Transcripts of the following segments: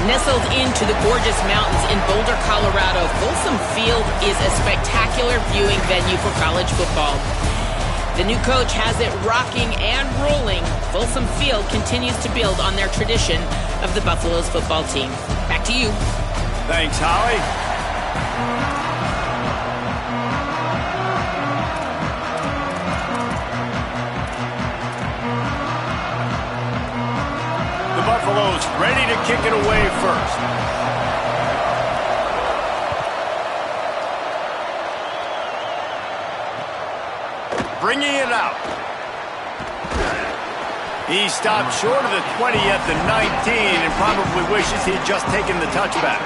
Nestled into the gorgeous mountains in Boulder, Colorado, Folsom Field is a spectacular viewing venue for college football. The new coach has it rocking and rolling. Folsom Field continues to build on their tradition of the Buffaloes football team. Back to you. Thanks, Holly. The Buffaloes ready to kick it away first. Bringing it out. He stopped short of the 20 at the 19 and probably wishes he'd just taken the touchback.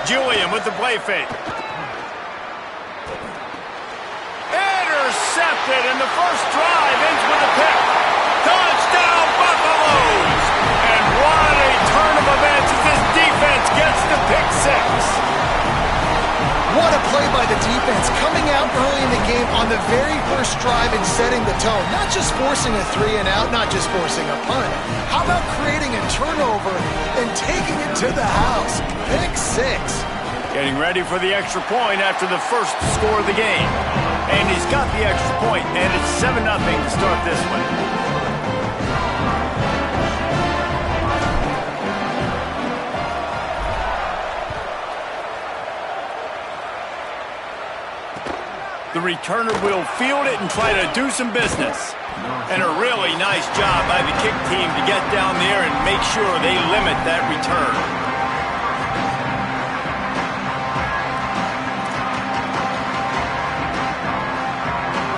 Julian with the play fake. Intercepted, and the first drive ends with a pick. Touchdown, Buffaloes! And what a turn of events as this defense gets the pick six. What a play by the defense, coming out early in the game on the very first drive and setting the tone. Not just forcing a 3 and out, not just forcing a punt. How about creating a turnover and taking it to the house? Pick six. Getting ready for the extra point after the first score of the game. And he's got the extra point, and it's 7-0 to start this one. The returner will field it and try to do some business. And a really nice job by the kick team to get down there and make sure they limit that return.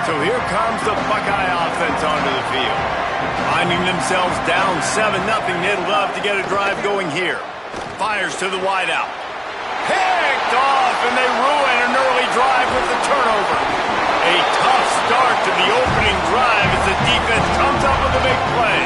So here comes the Buckeye offense onto the field. Finding themselves down 7-0, they'd love to get a drive going here. Fires to the wideout. Picked off, and they ruin an early drive with the turnover. A tough start to the opening drive as the defense comes up with a big play.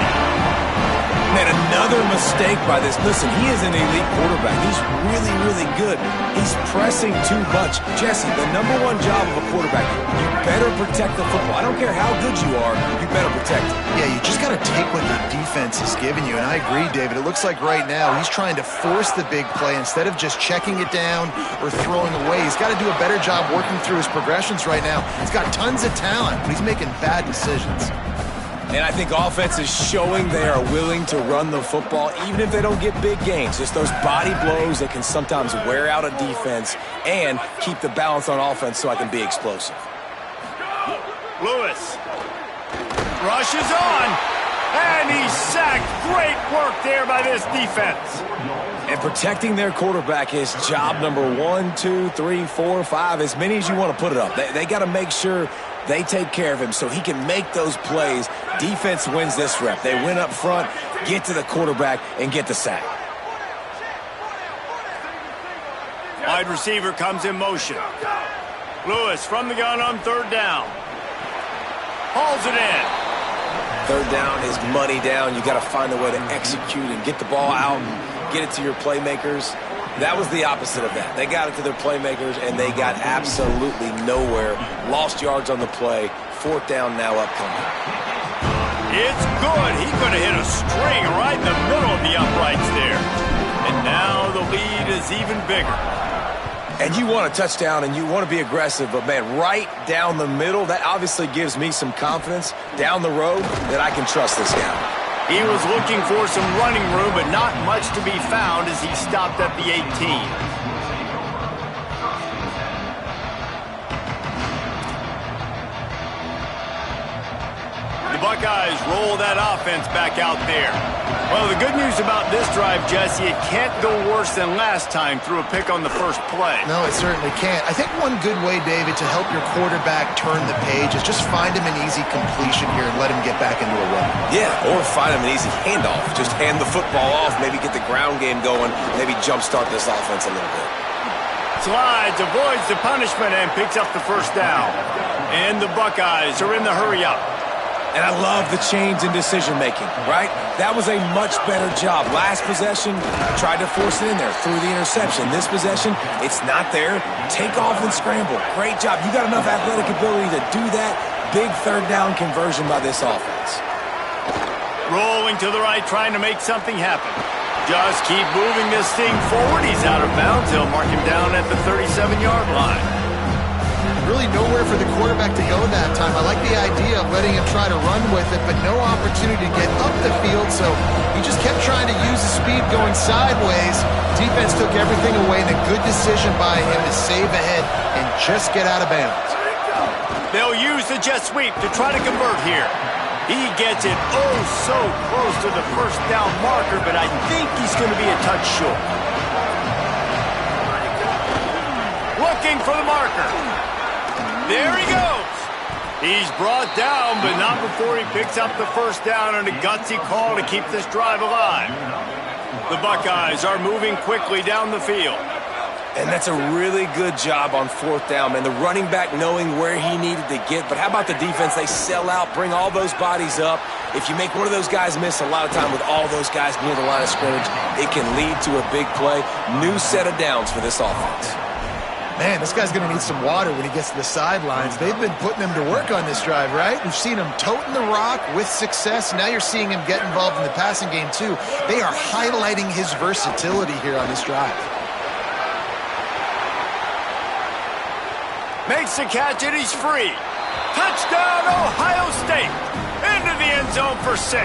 Man, another mistake by this. Listen, he is an elite quarterback. He's really, really good. He's pressing too much. Jesse, the #1 job of a quarterback, you better protect the football. I don't care how good you are, you better protect it. Yeah, you just got to take what the defense is giving you, and I agree, David. It looks like right now he's trying to force the big play instead of just checking it down or throwing away. He's got to do a better job working through his progressions right now. He's got tons of talent, but he's making bad decisions. And I think offense is showing they are willing to run the football, even if they don't get big gains. Just those body blows that can sometimes wear out a defense and keep the balance on offense so I can be explosive. Lewis rushes on, and he's sacked. Great work there by this defense. And protecting their quarterback is job number 1, 2, 3, 4, 5, as many as you want to put it up. They got to make sure they take care of him so he can make those plays. Defense wins this rep. They win up front, get to the quarterback, and get the sack. Wide receiver comes in motion. Lewis from the gun on 3rd down. Hauls it in. 3rd down is money down. You got to find a way to execute and get the ball out and get it to your playmakers. That was the opposite of that. They got it to their playmakers, and they got absolutely nowhere. Lost yards on the play. 4th down now upcoming. It's good. He could have hit a string right in the middle of the uprights there. And now the lead is even bigger. And you want a touchdown, and you want to be aggressive, but, man, right down the middle, that obviously gives me some confidence down the road that I can trust this guy. He was looking for some running room, but not much to be found as he stopped at the 18. The Buckeyes roll that offense back out there. Well, the good news about this drive, Jesse, it can't go worse than last time through a pick on the first play. No, it certainly can't. I think one good way, David, to help your quarterback turn the page is just find him an easy completion here and let him get back into a run. Yeah, or find him an easy handoff. Just hand the football off, maybe get the ground game going, maybe jumpstart this offense a little bit. Slides, avoids the punishment, and picks up the 1st down. And the Buckeyes are in the hurry-up. And I love the change in decision-making, right? That was a much better job. Last possession, tried to force it in there, threw the interception. This possession, it's not there. Take off and scramble. Great job. You got enough athletic ability to do that. Big third down conversion by this offense. Rolling to the right, trying to make something happen. Just keep moving this thing forward. He's out of bounds. They'll mark him down at the 37-yard line. Really nowhere for the quarterback to go that time. I like the idea of letting him try to run with it, but no opportunity to get up the field, so he just kept trying to use the speed going sideways. Defense took everything away, and a good decision by him to save ahead and just get out of bounds. They'll use the jet sweep to try to convert here. He gets it oh so close to the first down marker, but I think he's going to be a touch short. Looking for the marker. There he goes. He's brought down, but not before he picks up the first down on a gutsy call to keep this drive alive. The Buckeyes are moving quickly down the field. And that's a really good job on fourth down, man. The running back knowing where he needed to get. But how about the defense? They sell out, bring all those bodies up. If you make one of those guys miss, a lot of time with all those guys near the line of scrimmage, it can lead to a big play. New set of downs for this offense. Man, this guy's going to need some water when he gets to the sidelines. They've been putting him to work on this drive, right? We've seen him toting the rock with success. Now you're seeing him get involved in the passing game, too. They are highlighting his versatility here on this drive. Makes the catch, and he's free. Touchdown, Ohio State. Into the end zone for 6.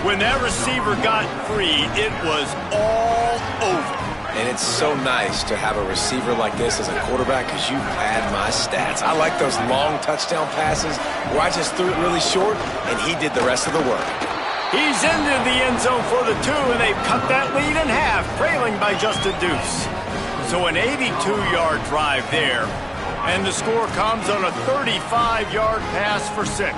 When that receiver got free, it was all over. And it's so nice to have a receiver like this as a quarterback because you pad my stats. I like those long touchdown passes where I just threw it really short, and he did the rest of the work. He's into the end zone for the 2, and they've cut that lead in half, trailing by just a deuce. So an 82-yard drive there, and the score comes on a 35-yard pass for 6.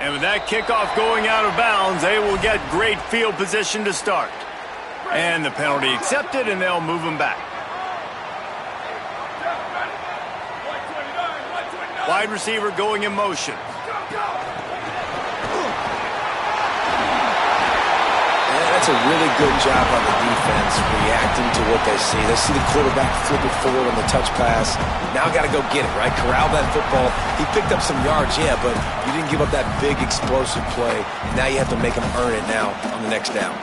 And with that kickoff going out of bounds, they will get great field position to start. And the penalty accepted, and they'll move them back. Wide receiver going in motion. That's a really good job on the defense, reacting to what they see. They see the quarterback flip it forward on the touch pass. Now got to go get it, right? Corral that football. He picked up some yards, yeah, but you didn't give up that big explosive play. Now you have to make him earn it now on the next down.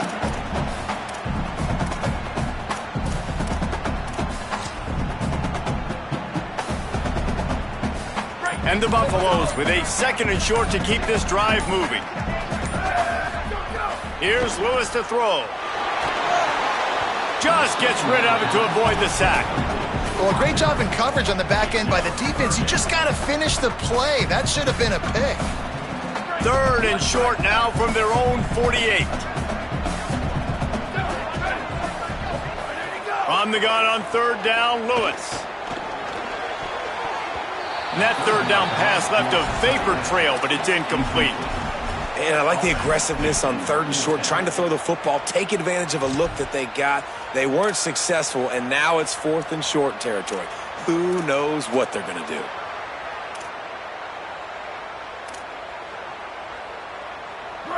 And the Buffaloes with a 2nd and short to keep this drive moving. Here's Lewis to throw. Just gets rid of it to avoid the sack. Well, a great job in coverage on the back end by the defense. You just got to finish the play. That should have been a pick. 3rd and short now from their own 48. From the gun on 3rd down, Lewis. And that 3rd down pass left a vapor trail, but it's incomplete. And I like the aggressiveness on 3rd and short, trying to throw the football, take advantage of a look that they got. They weren't successful, and now it's 4th and short territory. Who knows what they're going to do?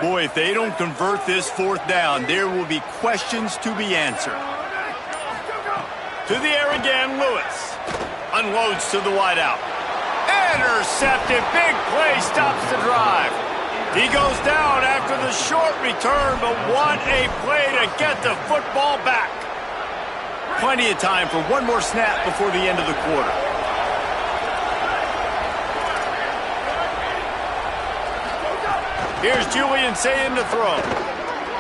Boy, if they don't convert this 4th down, there will be questions to be answered. To the air again, Lewis. Unloads to the wideout. Intercepted. Big play stops the drive. He goes down after the short return, but what a play to get the football back. Plenty of time for one more snap before the end of the quarter. Here's Julian saying to throw.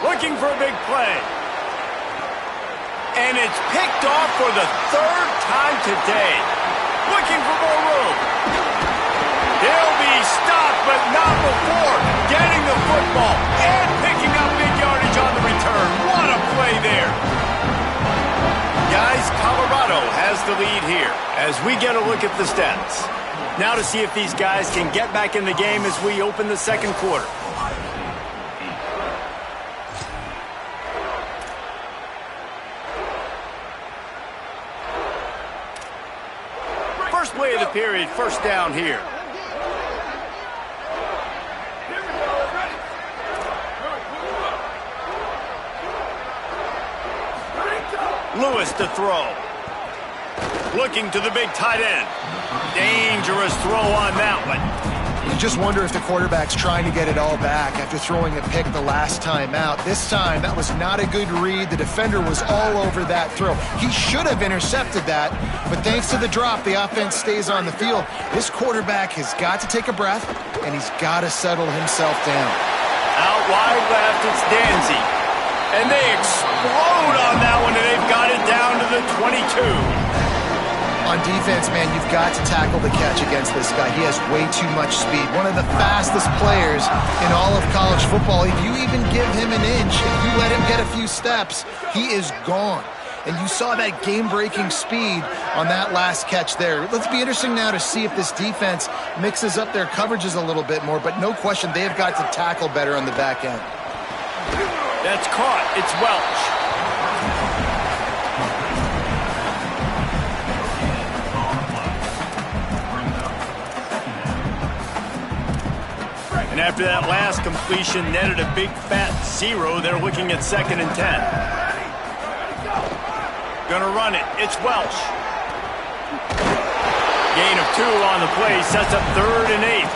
Looking for a big play. And it's picked off for the 3rd time today. Looking for more room. He'll be stopped, but not before getting the football and picking up big yardage on the return. What a play there. Guys, Colorado has the lead here as we get a look at the stats. Now to see if these guys can get back in the game as we open the 2nd quarter. Last play of the period, first down here. Lewis to throw. Looking to the big tight end. Dangerous throw on that one. You just wonder if the quarterback's trying to get it all back after throwing a pick the last time out. This time, that was not a good read. The defender was all over that throw. He should have intercepted that, but thanks to the drop, the offense stays on the field. This quarterback has got to take a breath, and he's got to settle himself down. Out wide left, it's Danzy. And they explode on that one, and they've got it down to the 22. On defense, man, you've got to tackle the catch against this guy. He has way too much speed. One of the fastest players in all of college football. If you even give him an inch, if you let him get a few steps, he is gone. And you saw that game-breaking speed on that last catch there. Let's be interesting now to see if this defense mixes up their coverages a little bit more, but no question they have got to tackle better on the back end. That's caught. It's Welch. And after that last completion netted a big fat 0, they're looking at 2nd and 10. Gonna run it. It's Welch. Gain of 2 on the play sets up 3rd and 8.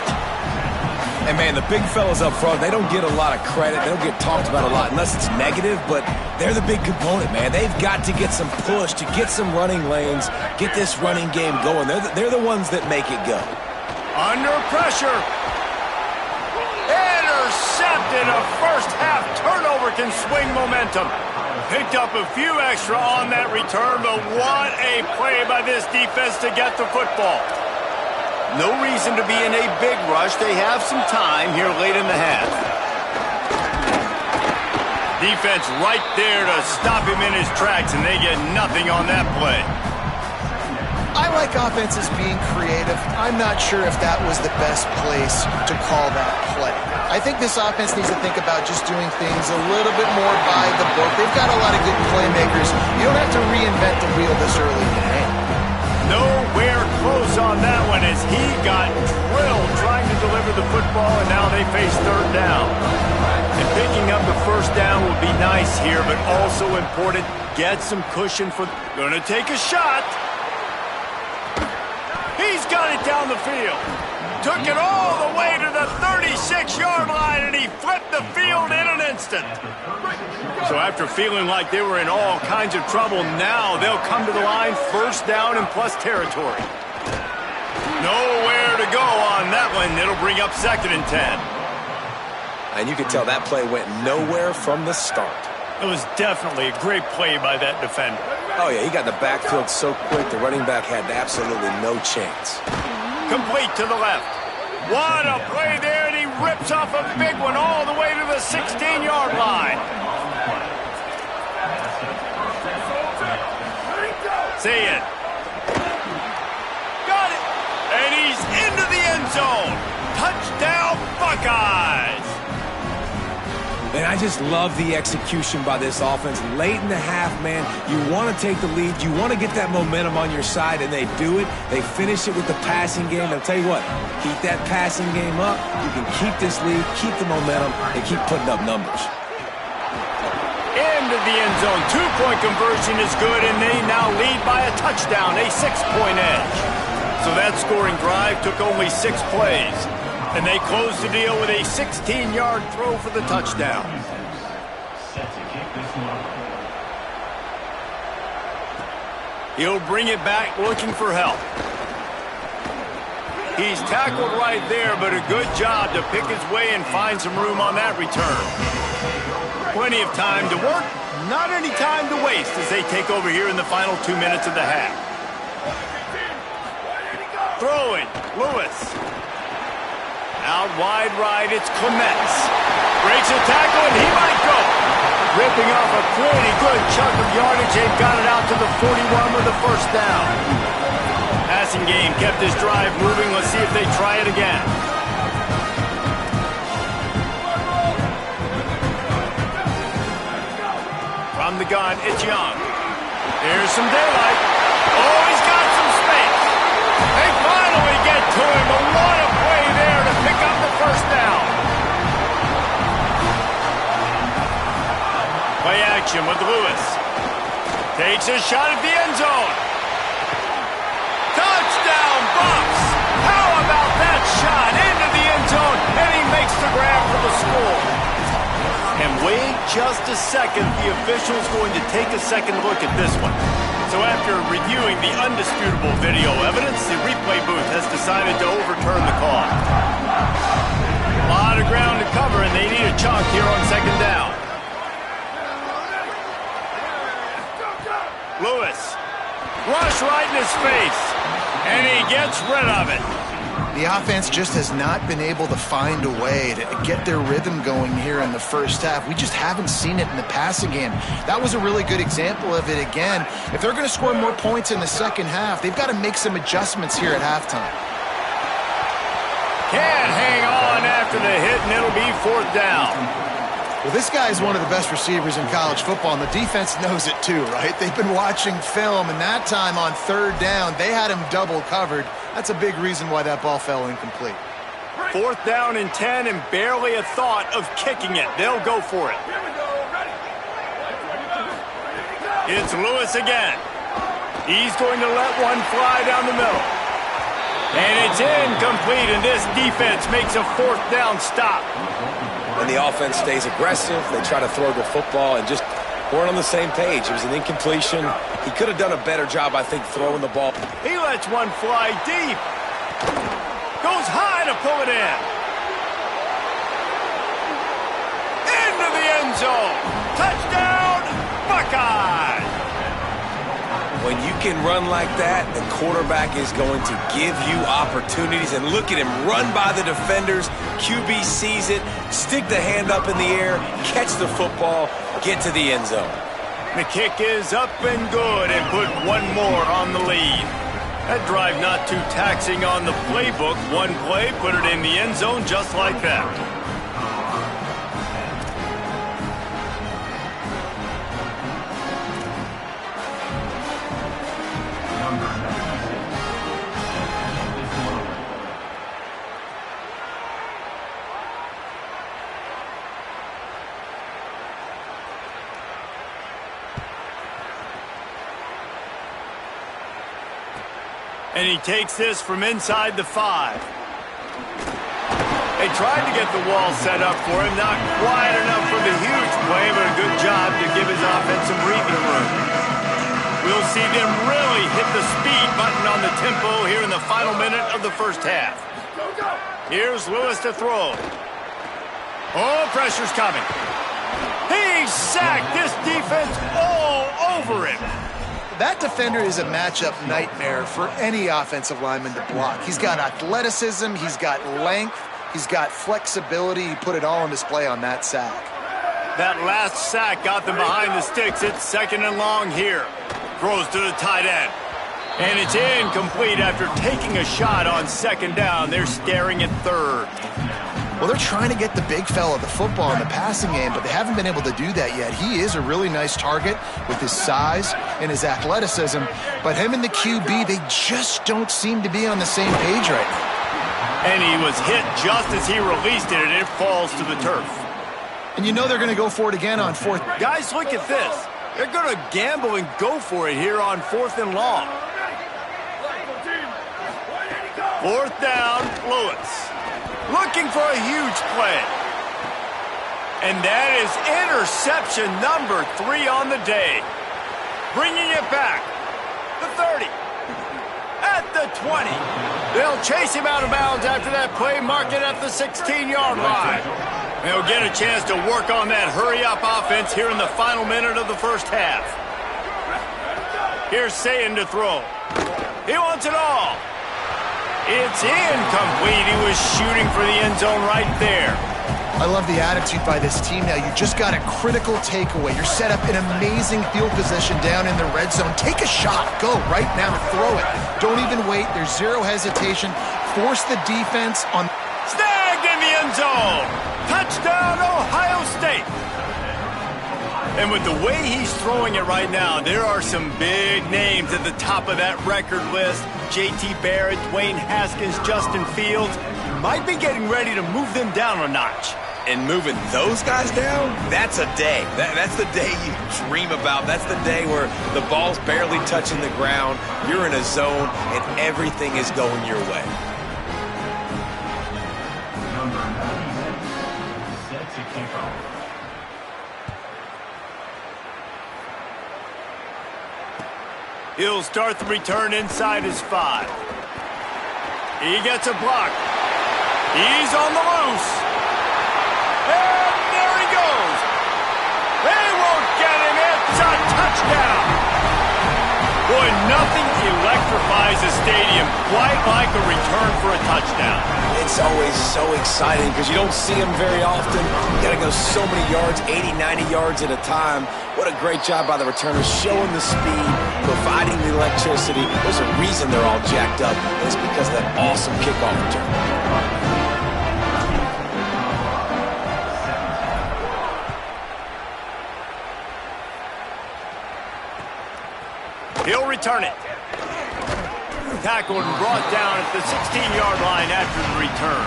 And, man, the big fellas up front, they don't get a lot of credit. They don't get talked about a lot unless it's negative, but they're the big component, man. They've got to get some push, to get some running lanes, get this running game going. They're the ones that make it go. Under pressure. Intercepted. A first-half turnover can swing momentum. Picked up a few extra on that return, but what a play by this defense to get the football. No reason to be in a big rush. They have some time here late in the half. Defense right there to stop him in his tracks, and they get nothing on that play. I like offenses being creative. I'm not sure if that was the best place to call that play. I think this offense needs to think about just doing things a little bit more by the book. They've got a lot of good playmakers. You don't have to reinvent the wheel this early in the game. Nowhere close on that one as he got drilled trying to deliver the football, and now they face 3rd down. And picking up the 1st down will be nice here, but also important, get some cushion for... Gonna take a shot. He's got it down the field. Took it all the way to the 36-yard line, and he flipped the field in an instant. So after feeling like they were in all kinds of trouble, now they'll come to the line, 1st down and plus territory. Nowhere to go on that one. It'll bring up 2nd and 10. And you could tell that play went nowhere from the start. It was definitely a great play by that defender. Oh, yeah, he got in the backfield so quick, the running back had absolutely no chance. Complete to the left. What a play there, and he rips off a big one all the way to the 16-yard line. See it. Got it. And he's into the end zone. Touchdown, Buckeyes. Man, I just love the execution by this offense. Late in the half, man, you want to take the lead. You want to get that momentum on your side, and they do it. They finish it with the passing game. I'll tell you what, keep that passing game up. You can keep this lead, keep the momentum, and keep putting up numbers. Into the end zone. 2-point conversion is good, and they now lead by a touchdown, a 6-point edge. So that scoring drive took only 6 plays. And they close the deal with a 16-yard throw for the touchdown. He'll bring it back looking for help. He's tackled right there, but a good job to pick his way and find some room on that return. Plenty of time to work, not any time to waste as they take over here in the final 2 minutes of the half. Throwing, Lewis. Out wide right, it's Clements. Breaks a tackle, and he might go. Ripping off a pretty good chunk of yardage. They've got it out to the 41 with the 1st down. Passing game kept this drive moving. Let's see if they try it again. From the gun, it's Young. Here's some daylight. Oh, he's got some space. They to him, but what a play there to pick up the first down. Play action with Lewis. Takes a shot at the end zone. Touchdown, Bucks! How about that shot into the end zone, and he makes the grab for the score. And wait just a second, the official's going to take a second look at this one. So after reviewing the undisputable video evidence, the replay booth has decided to overturn the call. A lot of ground to cover, and they need a chunk here on second down. Lewis, rush right in his face, and he gets rid of it. The offense just has not been able to find a way to get their rhythm going here in the first half. We just haven't seen it in the passing game. That was a really good example of it again. If they're going to score more points in the second half, they've got to make some adjustments here at halftime. Can't hang on after the hit, and it'll be fourth down. Well, this guy is one of the best receivers in college football, and the defense knows it too, right? They've been watching film, and that time on third down, they had him double covered. That's a big reason why that ball fell incomplete. Fourth down and 10, and barely a thought of kicking it. They'll go for it. It's Lewis again. He's going to let one fly down the middle. And it's incomplete, and this defense makes a fourth down stop. And the offense stays aggressive. They try to throw the football and just weren't on the same page. It was an incompletion. He could have done a better job, I think, throwing the ball. He lets one fly deep. Goes high to pull it in. Into the end zone. Touchdown, Buckeyes. When you can run like that, the quarterback is going to give you opportunities. And look at him run by the defenders. QB sees it, stick the hand up in the air, catch the football, get to the end zone. The kick is up and good, and put one more on the lead. That drive not too taxing on the playbook. One play, put it in the end zone just like that. And he takes this from inside the 5. They tried to get the wall set up for him. Not quite enough for the huge play, but a good job to give his offense some breathing room. We'll see them really hit the speed button on the tempo here in the final minute of the first half. Here's Lewis to throw. Oh, pressure's coming. He's sacked. This defense all over him. That defender is a matchup nightmare for any offensive lineman to block. He's got athleticism, he's got length, he's got flexibility. He put it all on display on that sack. That last sack got them behind the sticks. It's second and long here. Throws to the tight end. And it's incomplete after taking a shot on second down. They're staring at third. Well, they're trying to get the big fella the football in the passing game, but they haven't been able to do that yet. He is a really nice target with his size and his athleticism, but him and the QB, they just don't seem to be on the same page right now. And he was hit just as he released it, and it falls to the turf. And you know they're going to go for it again on fourth. Guys, look at this. They're going to gamble and go for it here on fourth and long. Fourth down, Lewis. Looking for a huge play. And that is interception number 3 on the day. Bringing it back. The 30. At the 20. They'll chase him out of bounds after that play, mark it at the 16-yard line. They'll get a chance to work on that hurry-up offense here in the final minute of the first half. Here's Sayin to throw. He wants it all. It's incomplete. He was shooting for the end zone right there. I love the attitude by this team now. You just got a critical takeaway. You're set up in amazing field position down in the red zone. Take a shot. Go right now. Throw it. Don't even wait. There's zero hesitation. Force the defense on. Snagged in the end zone. Touchdown, Ohio State. And with the way he's throwing it right now, there are some big names at the top of that record list. J.T. Barrett, Dwayne Haskins, Justin Fields. Might be getting ready to move them down a notch. And moving those guys down, that's a day. That's the day you dream about. That's the day where the ball's barely touching the ground, you're in a zone, and everything is going your way. Number 96, set to kick off. He'll start the return inside his 5. He gets a block. He's on the loose. And there he goes. They won't get him. It's a touchdown. Boy, nothing electrifies a stadium quite like a return for a touchdown. It's always so exciting because you don't see them very often. You got to go so many yards, 80, 90 yards at a time. What a great job by the returners, showing the speed, providing the electricity. There's a reason they're all jacked up. It's because of that awesome kickoff return. He'll return it. Tackled and brought down at the 16-yard line after the return.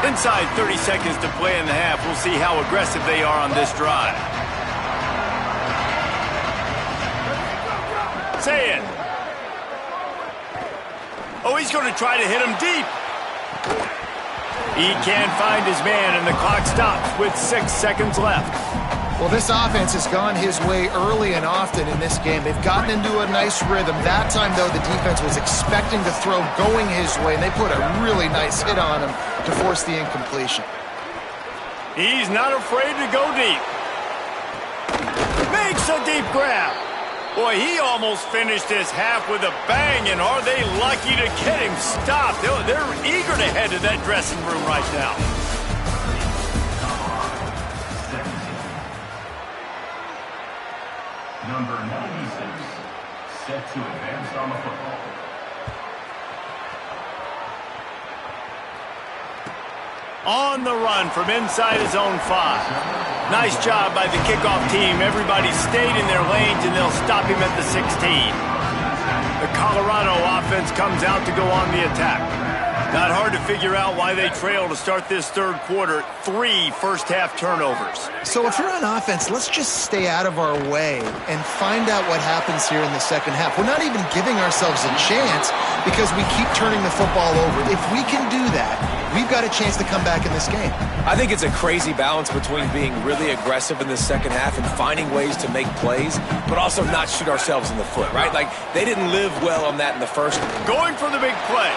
Inside 30 seconds to play in the half. We'll see how aggressive they are on this drive. Say it. Oh, he's going to try to hit him deep. He can't find his man, and the clock stops with 6 seconds left. Well, this offense has gone his way early and often in this game. They've gotten into a nice rhythm. That time, though, the defense was expecting to throw going his way, and they put a really nice hit on him to force the incompletion. He's not afraid to go deep. Makes a deep grab. Boy, he almost finished this half with a bang, and are they lucky to get him stopped? They're eager to head to that dressing room right now. Number 96, set to advance on the football. On the run from inside his own 5. Nice job by the kickoff team. Everybody stayed in their lanes, and they'll stop him at the 16. The Colorado offense comes out to go on the attack. Not hard to figure out why they trail to start this third quarter. 3 first-half turnovers. So if you're on offense, let's just stay out of our way and find out what happens here in the second half. We're not even giving ourselves a chance because we keep turning the football over. If we can do that, we've got a chance to come back in this game. I think it's a crazy balance between being really aggressive in the second half and finding ways to make plays, but also not shoot ourselves in the foot, right? Like, they didn't live well on that in the first. Going for the big play.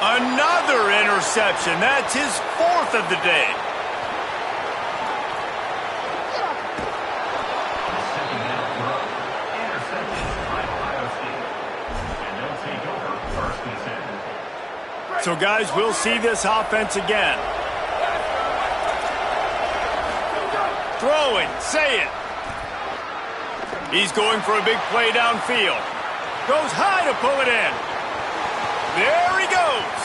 Another interception. That's his 4th of the day. Second down throw. Interception by Ohio State. And they'll take over 1st and 10. So, guys, we'll see this offense again. Throwing. Say it. He's going for a big play downfield. Goes high to pull it in. There he goes.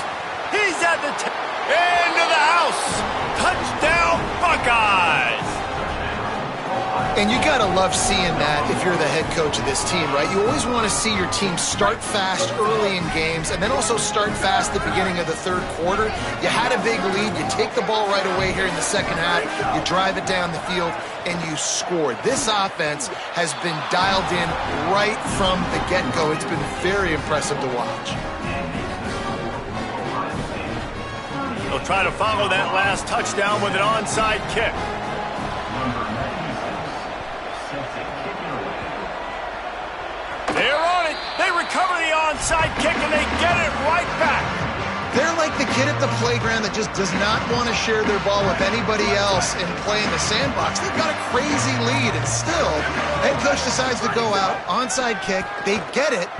He's at the into the house. Touchdown, Buckeyes. And you got to love seeing that if you're the head coach of this team, right? You always want to see your team start fast early in games and then also start fast at the beginning of the third quarter. You had a big lead. You take the ball right away here in the second half. You drive it down the field, and you score. This offense has been dialed in right from the get-go. It's been very impressive to watch. They'll try to follow that last touchdown with an onside kick. They're on it. They recover the onside kick, and they get it right back. They're like the kid at the playground that just does not want to share their ball with anybody else and play in the sandbox. They've got a crazy lead, and still, head coach decides to go out, onside kick. They get it,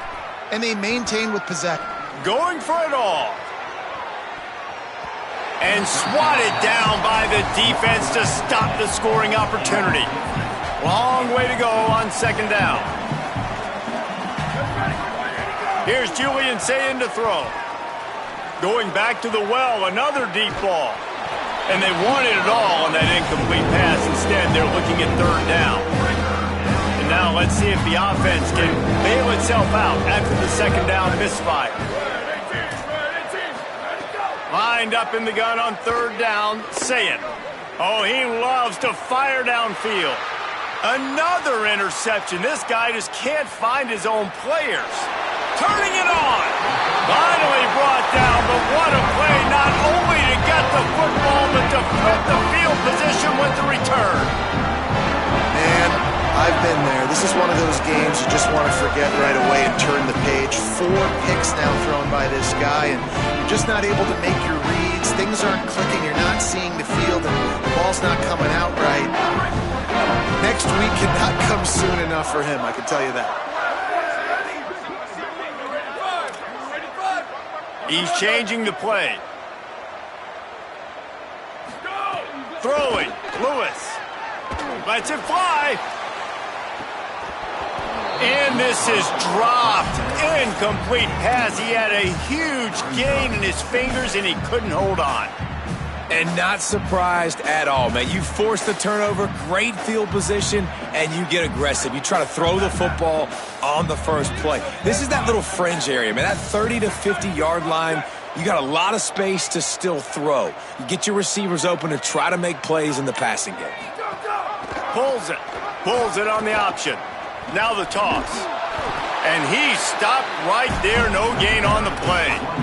and they maintain with possession. Going for it all. And swatted down by the defense to stop the scoring opportunity. Long way to go on second down. Here's Julian Sayin to throw. Going back to the well, another deep ball. And they wanted it all on that incomplete pass. Instead, they're looking at third down. And now let's see if the offense can bail itself out after the second down misfire. Lined up in the gun on third down, Saying. Oh, he loves to fire downfield. Another interception. This guy just can't find his own players. Turning it on. Finally brought down, but what a play. Not only to get the football, but to flip the field position with the return. Man, I've been there. This is one of those games you just want to forget right away and turn the page. 4 picks now thrown by this guy, and you're just not able to make your reads. Things aren't clicking. You're not seeing the field, and the ball's not coming out right. Next week cannot come soon enough for him, I can tell you that. He's changing the play. Throwing. Lewis. Lets it fly. And this is dropped. Incomplete pass. He had a huge gain in his fingers, and he couldn't hold on. And not surprised at all, man. You force the turnover, great field position, and you get aggressive. You try to throw the football on the first play. This is that little fringe area, man. That 30 to 50-yard line, you got a lot of space to still throw. You get your receivers open to try to make plays in the passing game. Pulls it. Pulls it on the option. Now the toss. And he stopped right there. No gain on the play.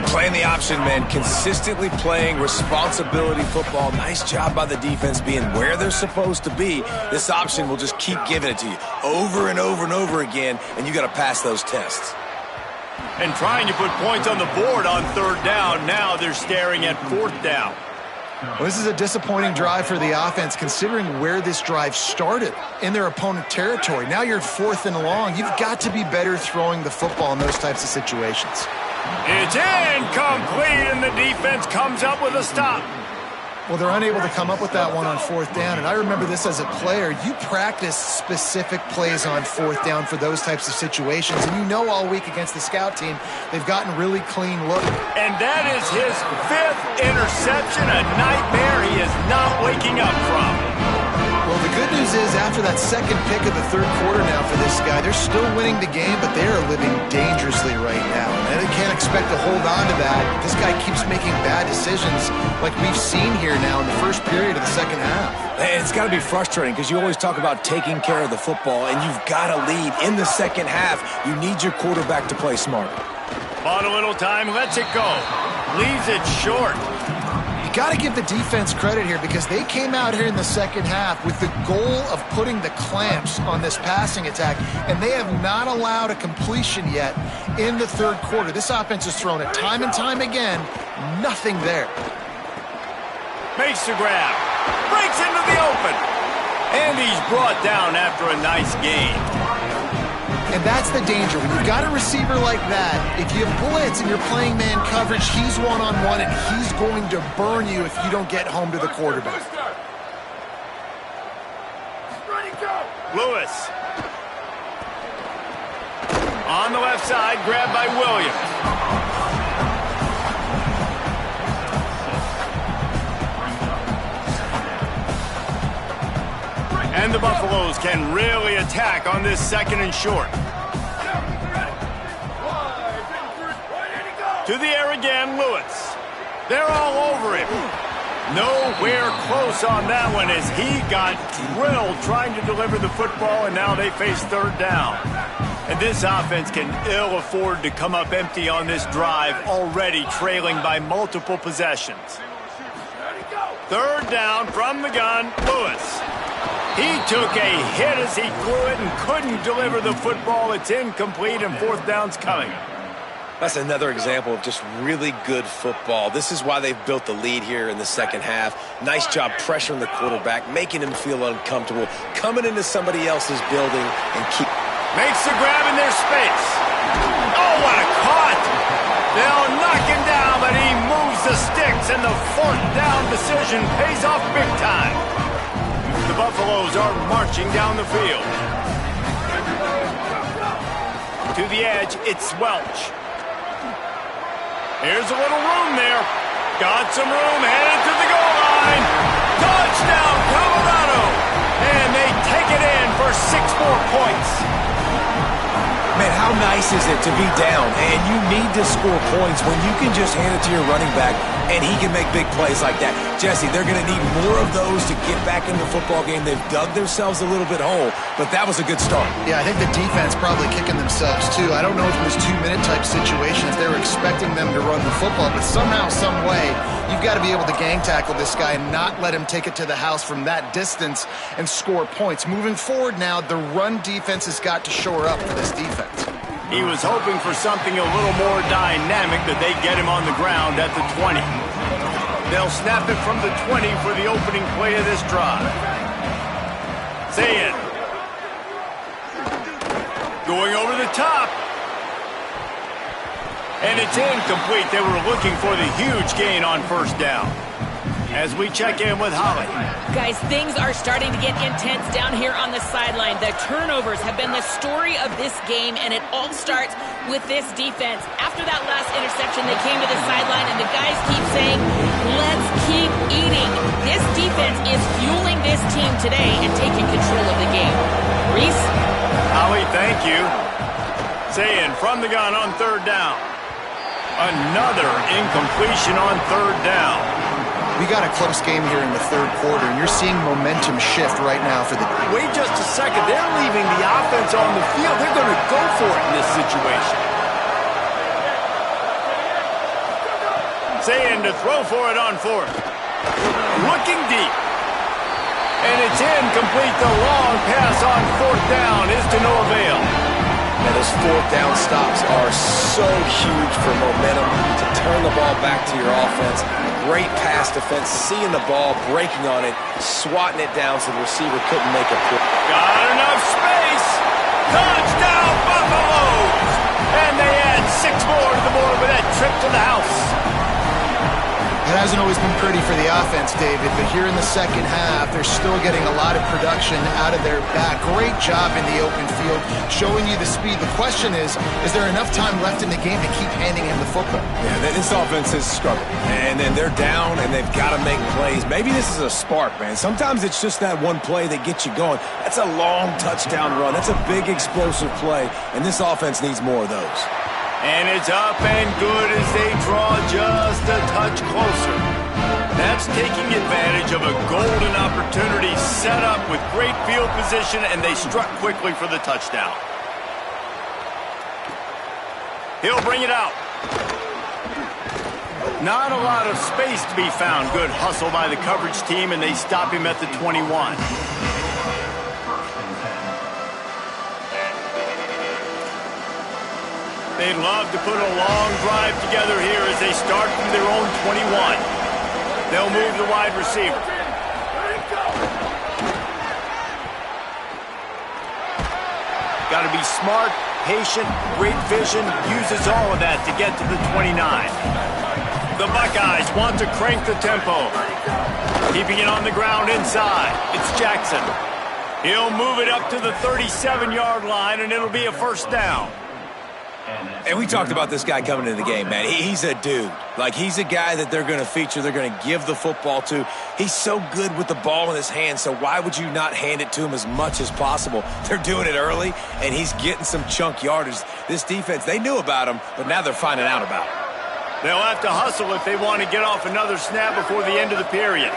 Playing the option, man, consistently playing responsibility football. Nice job by the defense being where they're supposed to be. This option will just keep giving it to you over and over and over again, and you got to pass those tests. And trying to put points on the board on third down. Now they're staring at fourth down. Well, this is a disappointing drive for the offense, considering where this drive started in their opponent territory. Now you're at 4th and long. You've got to be better throwing the football in those types of situations. It's incomplete, and the defense comes up with a stop. Well, they're unable to come up with that one on 4th down, and I remember this as a player. You practice specific plays on 4th down for those types of situations, and you know all week against the scout team, they've gotten really clean look. And that is his 5th interception, a nightmare he is not waking up from. Well, the good news is after that second pick of the third quarter now for this guy, they're still winning the game, but they are living dangerously right now. And they can't expect to hold on to that. This guy keeps making bad decisions like we've seen here now in the first period of the second half. And it's got to be frustrating because you always talk about taking care of the football, and you've got to lead in the second half. You need your quarterback to play smart. Bought a little time, lets it go. Leaves it short. Got to give the defense credit here because they came out here in the second half with the goal of putting the clamps on this passing attack, and they have not allowed a completion yet in the third quarter. This offense has thrown it time and time again. Nothing there. Makes the grab. Breaks into the open. And he's brought down after a nice gain. And that's the danger. When you've got a receiver like that, if you have blitz and you're playing man coverage, he's one-on-one, and he's going to burn you if you don't get home to the quarterback. Lewis. On the left side, grabbed by Williams. And the Buffaloes can really attack on this second and short. To the air again, Lewis. They're all over him. Nowhere close on that one as he got drilled trying to deliver the football, and now they face third down. And this offense can ill afford to come up empty on this drive, already trailing by multiple possessions. Third down from the gun, Lewis. He took a hit as he threw it and couldn't deliver the football. It's incomplete, and fourth down's coming. That's another example of just really good football. This is why they've built the lead here in the second half. Nice job pressuring the quarterback, making him feel uncomfortable, coming into somebody else's building and keep... Makes the grab in their space. Oh, what a caught! They'll knock him down, but he moves the sticks, and the fourth down decision pays off big time. The Buffaloes are marching down the field. To the edge, it's Welch. Here's a little room there. Got some room, headed to the goal line. Touchdown, Colorado. And they take it in for 6 more points. Man, how nice is it to be down and you need to score points when you can just hand it to your running back and he can make big plays like that? Jesse, they're going to need more of those to get back in the football game. They've dug themselves a little bit whole, but that was a good start. Yeah, I think the defense probably kicking themselves too. I don't know if it was 2-minute type situation, if they were expecting them to run the football, but somehow, some way, you've got to be able to gang tackle this guy and not let him take it to the house from that distance and score points. Moving forward now, the run defense has got to shore up for this defense. He was hoping for something a little more dynamic, but they get him on the ground at the 20. They'll snap it from the 20 for the opening play of this drive. Say it. Going over the top. And it's incomplete. They were looking for the huge gain on first down. As we check in with Holly. Guys, things are starting to get intense down here on the sideline. The turnovers have been the story of this game, and it all starts with this defense. After that last interception, they came to the sideline, and the guys keep saying, let's keep eating. This defense is fueling this team today and taking control of the game. Reese? Holly, thank you. Saying from the gun on third down. Another incompletion on third down. We got a close game here in the third quarter, and you're seeing momentum shift right now for the... Wait just a second. They're leaving the offense on the field. They're going to go for it in this situation. Saying to throw for it on fourth. Looking deep. And it's incomplete. The long pass on fourth down is to no avail. And those fourth down stops are so huge for momentum to turn the ball back to your offense. Great pass defense, seeing the ball, breaking on it, swatting it down so the receiver couldn't make a play. Got enough space. Touchdown, Buffaloes. And they add 6 more to the board with that trip to the house. It hasn't always been pretty for the offense, David, but here in the second half, they're still getting a lot of production out of their back. Great job in the open field, showing you the speed. The question is there enough time left in the game to keep handing him the football? Yeah, this offense is struggling, and then they're down, and they've got to make plays. Maybe this is a spark, man. Sometimes it's just that one play that gets you going. That's a long touchdown run. That's a big explosive play, and this offense needs more of those. And it's up and good as they draw just a touch closer. That's taking advantage of a golden opportunity set up with great field position, and they struck quickly for the touchdown. He'll bring it out. Not a lot of space to be found. Good hustle by the coverage team, and they stop him at the 21. They'd love to put a long drive together here as they start from their own 21. They'll move the wide receiver. Got to be smart, patient, great vision, uses all of that to get to the 29. The Buckeyes want to crank the tempo. Keeping it on the ground inside. It's Jackson. He'll move it up to the 37-yard line, and it'll be a first down. And we talked about this guy coming into the game, man. He's a dude. Like, he's a guy that they're going to feature, they're going to give the football to. He's so good with the ball in his hands, so why would you not hand it to him as much as possible? They're doing it early, and he's getting some chunk yardage. This defense, they knew about him, but now they're finding out about him. They'll have to hustle if they want to get off another snap before the end of the period.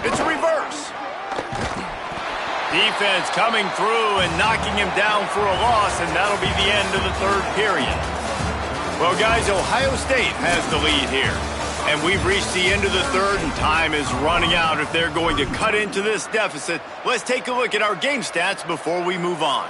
It's a reverse. Defense coming through and knocking him down for a loss, and that'll be the end of the third period. Well, guys, Ohio State has the lead here. And we've reached the end of the third, and time is running out if they're going to cut into this deficit. Let's take a look at our game stats before we move on.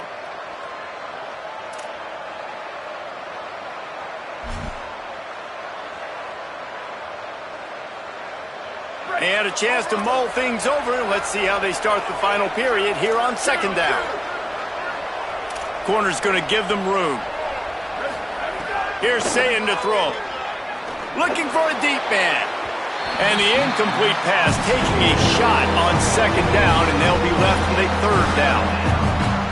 And a chance to mull things over. Let's see how they start the final period here on second down. Corner's going to give them room. Here's Sayin to throw. Looking for a deep man. And the incomplete pass taking a shot on second down, and they'll be left with a third down.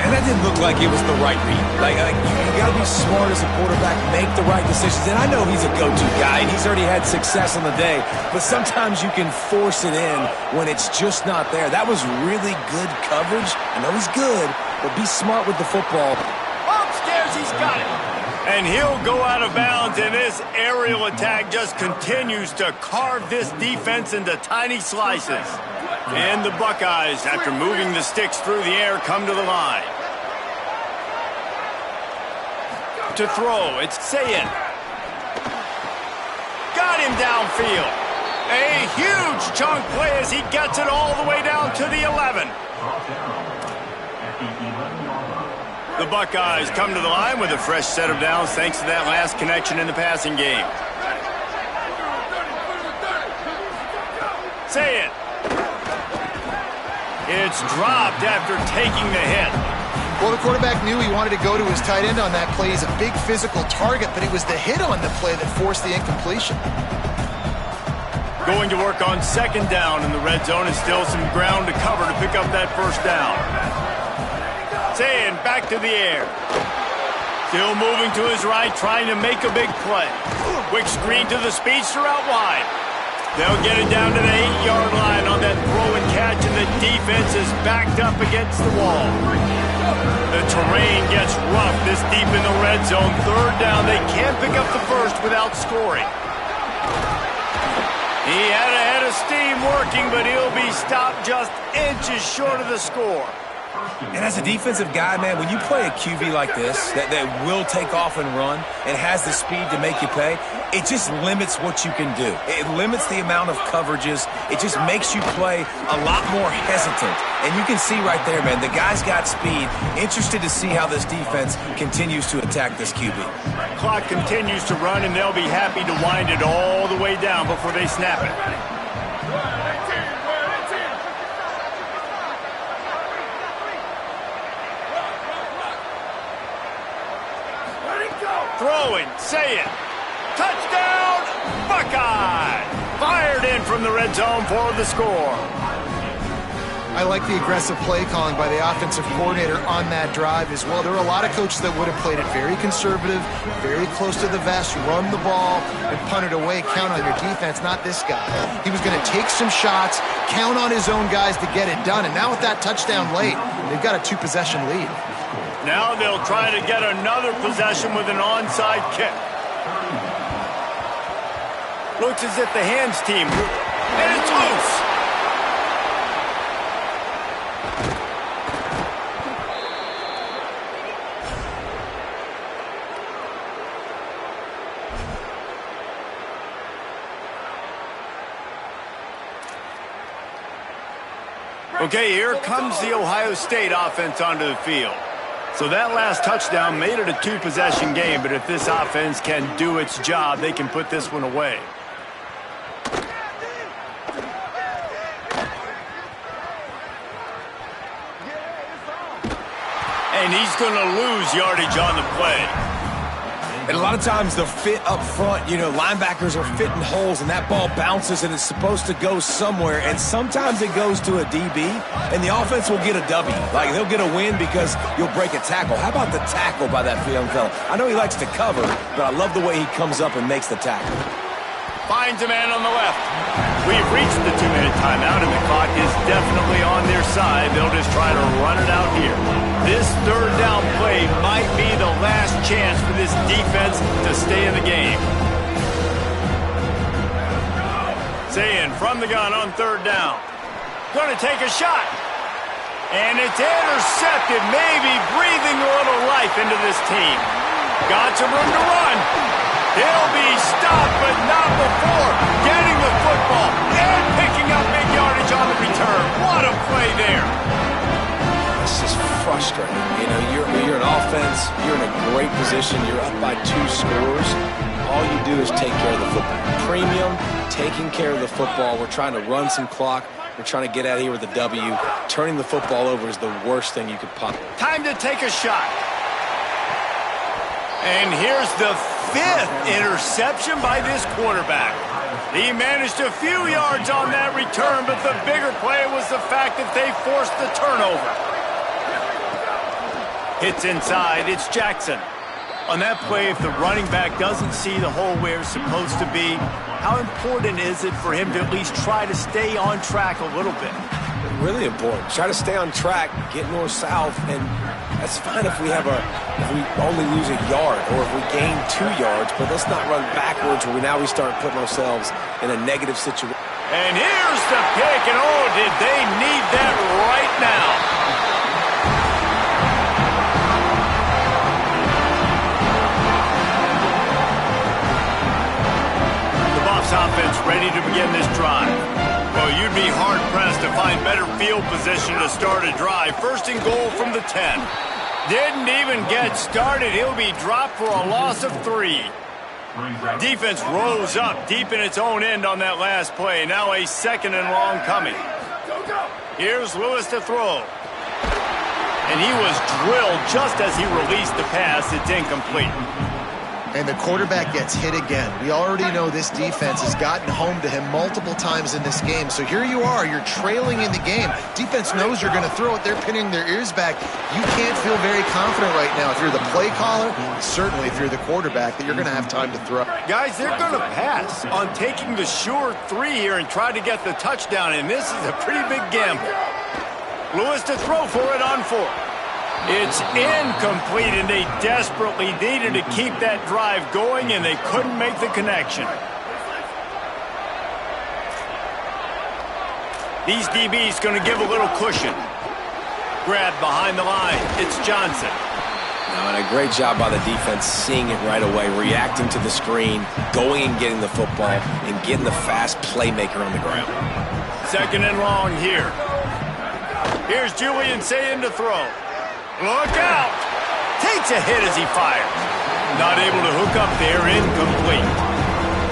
And that didn't look like it was the right read. Like you got to be smart as a quarterback, make the right decisions. And I know he's a go-to guy, and he's already had success on the day, but sometimes you can force it in when it's just not there. That was really good coverage. I know he's good, but be smart with the football. Upstairs, he's got it. And he'll go out of bounds, and this aerial attack just continues to carve this defense into tiny slices. And the Buckeyes, after moving the sticks through the air, come to the line. To throw, it's Sayin. Got him downfield. A huge chunk play as he gets it all the way down to the 11. The Buckeyes come to the line with a fresh set of downs thanks to that last connection in the passing game. Say it. It's dropped after taking the hit. Well, the quarterback knew he wanted to go to his tight end on that play. He's a big physical target, but it was the hit on the play that forced the incompletion. Going to work on second down in the red zone, and still some ground to cover to pick up that first down. Saying back to the air. Still moving to his right, trying to make a big play. Quick screen to the speedster out wide. They'll get it down to the 8-yard line on that throw and catch, and the defense is backed up against the wall. The terrain gets rough this deep in the red zone. Third down, they can't pick up the first without scoring. He had a head of steam working, but he'll be stopped just inches short of the score. And as a defensive guy, man, when you play a QB like this that will take off and run and has the speed to make you pay, it just limits what you can do. It limits the amount of coverages. It just makes you play a lot more hesitant. And you can see right there, man, the guy's got speed. Interested to see how this defense continues to attack this QB. Clock continues to run, and they'll be happy to wind it all the way down before they snap it. Throwing, say it. Touchdown, Buckeye! Fired in from the red zone for the score. I like the aggressive play calling by the offensive coordinator on that drive as well. There are a lot of coaches that would have played it very conservative, very close to the vest, run the ball, and punt it away. Count on your defense, not this guy. He was going to take some shots, count on his own guys to get it done, and now with that touchdown late, they've got a 2-possession lead. Now they'll try to get another possession with an onside kick. Looks as if the hands team, and it's loose. Okay, here comes the Ohio State offense onto the field. So that last touchdown made it a 2-possession game, but if this offense can do its job, they can put this one away. And he's going to lose yardage on the play. And a lot of times the fit up front, you know, linebackers are fitting holes and that ball bounces and it's supposed to go somewhere. And sometimes it goes to a DB and the offense will get a W. Like they'll get a win because you'll break a tackle. How about the tackle by that young fella? I know he likes to cover, but I love the way he comes up and makes the tackle. Finds a man on the left. We've reached the 2-minute timeout, and the clock is definitely on their side. They'll just try to run it out here. This third down play might be the last chance for this defense to stay in the game. Saying from the gun on third down. Going to take a shot. And it's intercepted, maybe breathing a little life into this team. Got some room to run. He'll be stopped, but not before getting the football and picking up big yardage on the return. What a play there. This is frustrating. You know, you're an offense. You're in a great position. You're up by 2 scores. All you do is take care of the football. Premium, taking care of the football. We're trying to run some clock. We're trying to get out of here with a W. Turning the football over is the worst thing you could possibly. Time to take a shot. And here's the 5th interception by this quarterback. He managed a few yards on that return, but the bigger play was the fact that they forced the turnover. Hits inside, it's Jackson. On that play, if the running back doesn't see the hole where it's supposed to be, how important is it for him to at least try to stay on track a little bit? Really important. Try to stay on track, get north-south, and that's fine if we only lose a yard or if we gain 2 yards, but let's not run backwards where we start putting ourselves in a negative situation. And here's the pick, and oh, did they need that right now. The Buffs offense ready to begin this drive. Well, you'd be hard-pressed to find better field position to start a drive. First and goal from the 10. Didn't even get started. He'll be dropped for a loss of 3. Defense rose up deep in its own end on that last play. Now a second and long coming. Here's Lewis to throw. And he was drilled just as he released the pass. It's incomplete. And the quarterback gets hit again. We already know this defense has gotten home to him multiple times in this game. So here you are, you're trailing in the game. Defense knows you're going to throw it. They're pinning their ears back. You can't feel very confident right now if you're the play caller, certainly if you're the quarterback, that you're going to have time to throw. Guys, they're going to pass on taking the sure 3 here and try to get the touchdown, and this is a pretty big gamble. Lewis to throw for it on 4. It's incomplete, and they desperately needed to keep that drive going, and they couldn't make the connection. These DBs going to give a little cushion. Grab behind the line. It's Johnson. Now, and a great job by the defense seeing it right away, reacting to the screen, going and getting the football, and getting the fast playmaker on the ground. Second and long here. Here's Julian Sayin to throw. Look out! Takes a hit as he fires. Not able to hook up there, incomplete.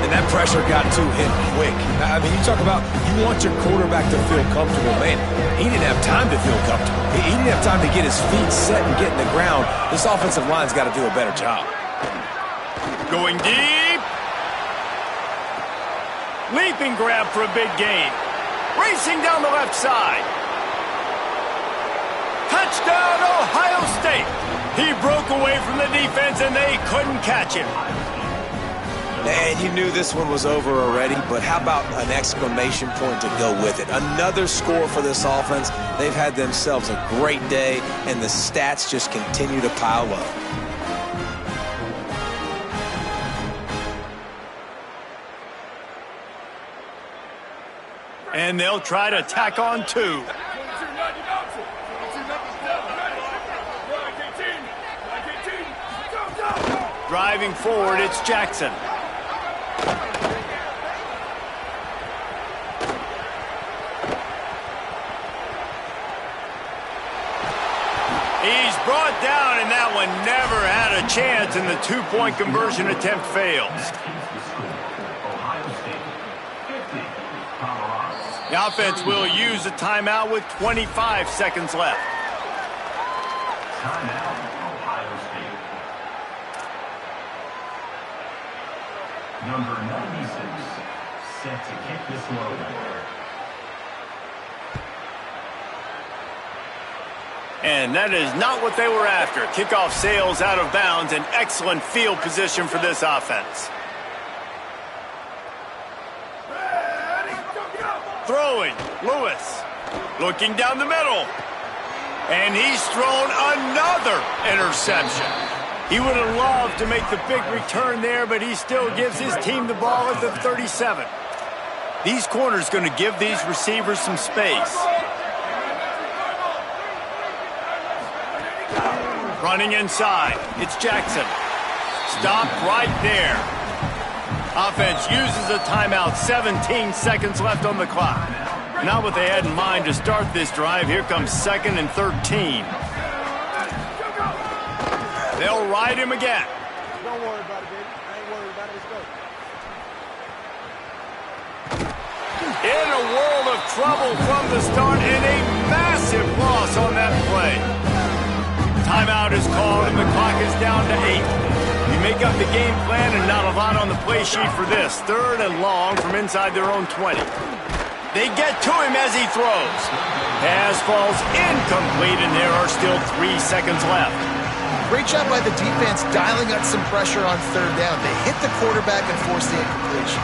And that pressure got to him quick. I mean, you talk about you want your quarterback to feel comfortable. Man, he didn't have time to feel comfortable. He didn't have time to get his feet set and get in the ground. This offensive line's got to do a better job. Going deep. Leaping grab for a big gain. Racing down the left side. Touchdown, Ohio State. He broke away from the defense, and they couldn't catch him. And you knew this one was over already, but how about an exclamation point to go with it? Another score for this offense. They've had themselves a great day, and the stats just continue to pile up. And they'll try to tack on 2. Driving forward, it's Jackson. He's brought down, and that one never had a chance, and the 2-point conversion attempt fails. The offense will use a timeout with 25 seconds left. Timeout, Ohio State. Number 96, set to kick this one. And that is not what they were after. Kickoff sails out of bounds, an excellent field position for this offense. Throwing, Lewis, looking down the middle. And he's thrown another interception. He would have loved to make the big return there, but he still gives his team the ball at the 37. These corners going to give these receivers some space. Running inside, it's Jackson. Stopped right there. Offense uses a timeout, 17 seconds left on the clock. Not what they had in mind to start this drive. Here comes 2nd and 13. They'll ride him again. Don't worry about it, baby. I ain't worried about it. Let's go. In a world of trouble from the start, and a massive loss on that play. Timeout is called, and the clock is down to 8. You make up the game plan, and not a lot on the play sheet for this. 3rd and long from inside their own 20. They get to him as he throws. Pass falls incomplete, and there are still 3 seconds left. Great job by the defense dialing up some pressure on third down. They hit the quarterback and forced the incompletion.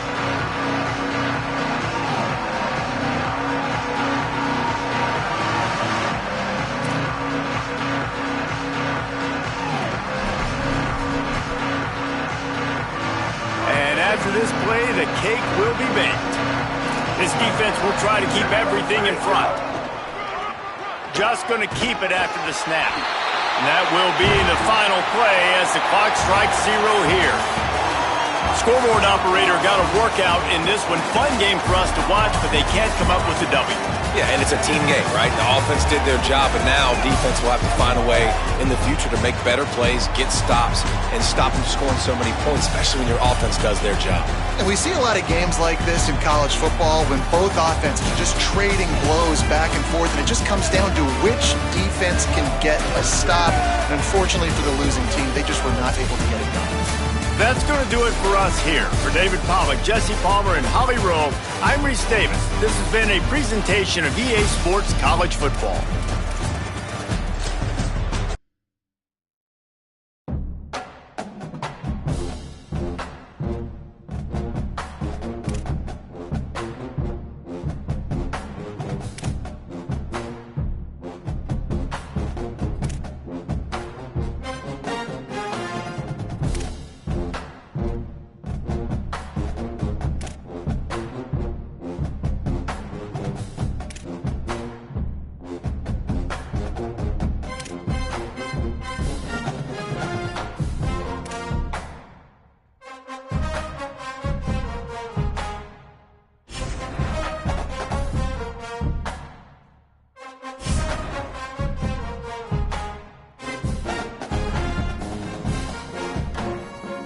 And after this play, the cake will be baked. This defense will try to keep everything in front. Just going to keep it after the snap. And that will be the final play as the clock strikes 0 here. Scoreboard operator got a workout in this one. Fun game for us to watch, but they can't come up with a W. Yeah, and it's a team game, right? The offense did their job, but now defense will have to find a way in the future to make better plays, get stops, and stop them scoring so many points, especially when your offense does their job. And we see a lot of games like this in college football when both offenses are just trading blows back and forth, and it just comes down to which defense can get a stop. And unfortunately for the losing team, they just were not able to get it done. That's going to do it for us here. For David Pollack, Jesse Palmer, and Holly Rowe, I'm Reese Davis. This has been a presentation of EA Sports College Football.